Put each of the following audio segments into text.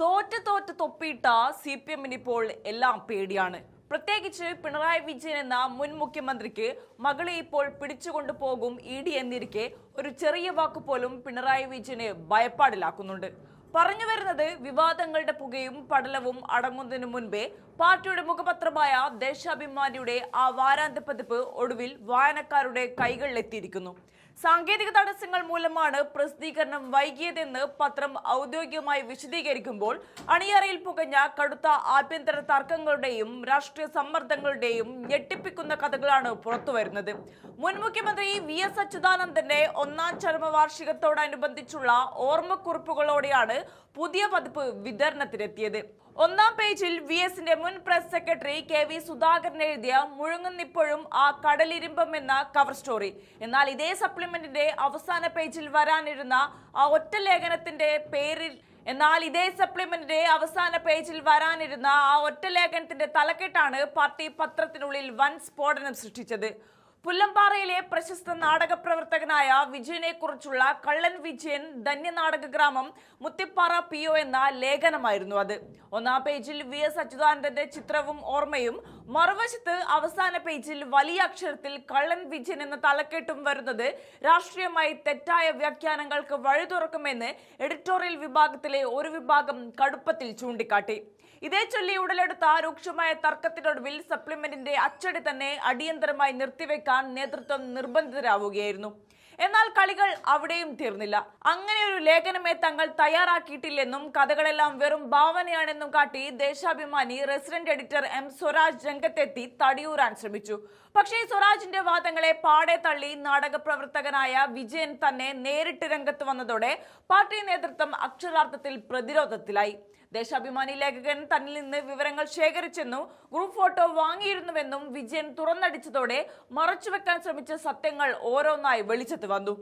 തോറ്റ് തൊപ്പിയിട്ട CPM-ന് ഇപ്പോൾ എല്ലാം പേടിയാണ്. പ്രത്യേകിച്ച് പിണറായി വിജയൻ എന്ന മുൻ മുഖ്യമന്ത്രിക്ക് മകളെ ഇപ്പോൾ പിടിച്ചുകൊണ്ടു പോകും ED എന്നിരിക്കെ ഒരു ചെറിയ വാക്ക് പോലും പിണറായി വിജയനെ ഭയപ്പാടിലാക്കുന്നുണ്ട്. പറഞ്ഞു വരുന്നത് വിവാദങ്ങളുടെ പുകയും പടലവും അടങ്ങുന്നതിനു മുൻപേ പാർട്ടിയുടെ മുഖപത്രമായ ദേശാഭിമാനിയുടെ ആ വാരാന്ത്യ പതിപ്പ് ഒടുവിൽ വായനക്കാരുടെ കൈകളിലെത്തിയിരിക്കുന്നു. സാങ്കേതിക തടസ്സങ്ങൾ മൂലമാണ് പ്രസിദ്ധീകരണം വൈകിയതെന്ന് പത്രം ഔദ്യോഗികമായി വിശദീകരിക്കുമ്പോൾ അണിയറയിൽ പുകഞ്ഞ കടുത്ത ആഭ്യന്തര തർക്കങ്ങളുടെയും രാഷ്ട്രീയ സമ്മർദ്ദങ്ങളുടെയും ഞെട്ടിപ്പിക്കുന്ന കഥകളാണ് പുറത്തുവരുന്നത്. മുൻ മുഖ്യമന്ത്രി VS അച്യുതാനന്ദന്റെ 1ാം ചരമവാർഷികത്തോടനുബന്ധിച്ചുള്ള ഓർമ്മക്കുറിപ്പുകളോടെയാണ് പുതിയ പതിപ്പ് വിതരണത്തിനെത്തിയത്. 1ാം പേജിൽ VSന്റെ മുൻ പ്രസ് സെക്രട്ടറി KV സുധാകരൻ എഴുതിയ മുഴങ്ങുന്നിപ്പോഴും ആ കടലിരിമ്പം എന്ന കവർ സ്റ്റോറി. എന്നാൽ ഇതേ സപ്ലിമെന്റിന്റെ അവസാന പേജിൽ വരാനിരുന്ന ആ ഒറ്റ ലേഖനത്തിന്റെ തലക്കെട്ടാണ് പാർട്ടി പത്രത്തിനുള്ളിൽ വൻ സ്ഫോടനം സൃഷ്ടിച്ചത്. പുല്ലമ്പാറയിലെ പ്രശസ്ത നാടക പ്രവർത്തകനായ വിജയനെ കുറിച്ചുള്ള കള്ളൻ വിജയൻ ധന്യനാടക ഗ്രാമം മുത്തിപ്പാറ PO എന്ന ലേഖനമായിരുന്നു അത്. 1ാം പേജിൽ VS അച്യുതാനന്ദന്റെ ചിത്രവും ഓർമ്മയും, മറുവശത്ത് അവസാന പേജിൽ വലിയ അക്ഷരത്തിൽ കള്ളൻ വിജയൻ എന്ന തലക്കെട്ടും വരുന്നത് രാഷ്ട്രീയമായി തെറ്റായ വ്യാഖ്യാനങ്ങൾക്ക് വഴി തുറക്കുമെന്ന് എഡിറ്റോറിയൽ വിഭാഗത്തിലെ ഒരു വിഭാഗം കടുപ്പത്തിൽ ചൂണ്ടിക്കാട്ടി. ഇതേ ചൊല്ലി ഉടലെടുത്ത രൂക്ഷമായ തർക്കത്തിനൊടുവിൽ സപ്ലിമെന്റിന്റെ അച്ചടി തന്നെ അടിയന്തരമായി നിർത്തിവെക്കാൻ നേതൃത്വം നിർബന്ധിതരാവുകയായിരുന്നു. എന്നാൽ കളികൾ അവിടെയും തീർന്നില്ല. അങ്ങനെ ഒരു ലേഖനമേ തങ്ങൾ തയ്യാറാക്കിയിട്ടില്ലെന്നും കഥകളെല്ലാം വെറും ഭാവനയാണെന്നും കാട്ടി Deshabhimani resident editor M Swaraj രംഗത്തെത്തി തടിയൂരാൻ ശ്രമിച്ചു. പക്ഷേ സ്വരാജിന്റെ വാദങ്ങളെ പാടെ തള്ളി നാടക പ്രവർത്തകനായ വിജയൻ തന്നെ നേരിട്ട് രംഗത്ത് വന്നതോടെ പാർട്ടി നേതൃത്വം അക്ഷരാർത്ഥത്തിൽ പ്രതിരോധത്തിലായി. ദേശാഭിമാനി ലേഖകൻ തന്നിൽ നിന്ന് വിവരങ്ങൾ ശേഖരിച്ചെന്നും ഗ്രൂപ്പ് ഫോട്ടോ വാങ്ങിയിരുന്നുവെന്നും വിജയൻ തുറന്നടിച്ചതോടെ മറച്ചുവെക്കാൻ ശ്രമിച്ച സത്യങ്ങൾ ഓരോന്നായി വെളിച്ചത്ത് വന്നു.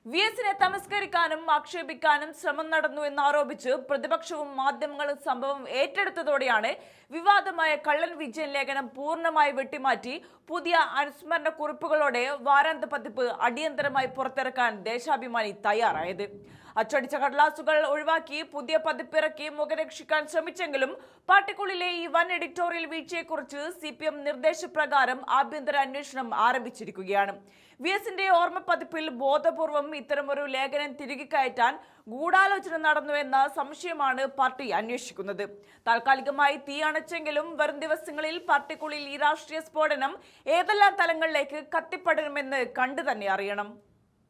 VSനെ തമസ്കരിക്കാനും ആക്ഷേപിക്കാനും ശ്രമം നടന്നു എന്നാരോപിച്ച് പ്രതിപക്ഷവും മാധ്യമങ്ങളും സംഭവം ഏറ്റെടുത്തതോടെയാണ് വിവാദമായ കള്ളൻ വിജയൻ ലേഖനം പൂർണ്ണമായി വെട്ടിമാറ്റി പുതിയ അനുസ്മരണ കുറിപ്പുകളോടെ വാരാന്ത്യ പതിപ്പ് അടിയന്തരമായി പുറത്തിറക്കാൻ ദേശാഭിമാനി തയ്യാറായത്. അച്ചടിച്ച കടലാസുകൾ ഒഴിവാക്കി പുതിയ പതിപ്പിറക്കി മുഖരക്ഷിക്കാൻ ശ്രമിച്ചെങ്കിലും പാർട്ടിക്കുള്ളിലെ ഈ വൻ എഡിറ്റോറിയൽ വീഴ്ചയെക്കുറിച്ച് CPM നിർദ്ദേശപ്രകാരം ആഭ്യന്തര അന്വേഷണം ആരംഭിച്ചിരിക്കുകയാണ്. VSന്റെ ഓർമ്മ പതിപ്പിൽ ബോധപൂർവം ഇത്തരമൊരു ലേഖനം തിരികെ കയറ്റാൻ ഗൂഢാലോചന നടന്നുവെന്ന സംശയമാണ് പാർട്ടി അന്വേഷിക്കുന്നത്. താൽക്കാലികമായി തീ അണച്ചെങ്കിലും വരും ദിവസങ്ങളിൽ പാർട്ടിക്കുള്ളിൽ ഈ രാഷ്ട്രീയ സ്ഫോടനം ഏതെല്ലാം തലങ്ങളിലേക്ക് കത്തിപ്പടരുമെന്ന് കണ്ടു തന്നെ അറിയണം.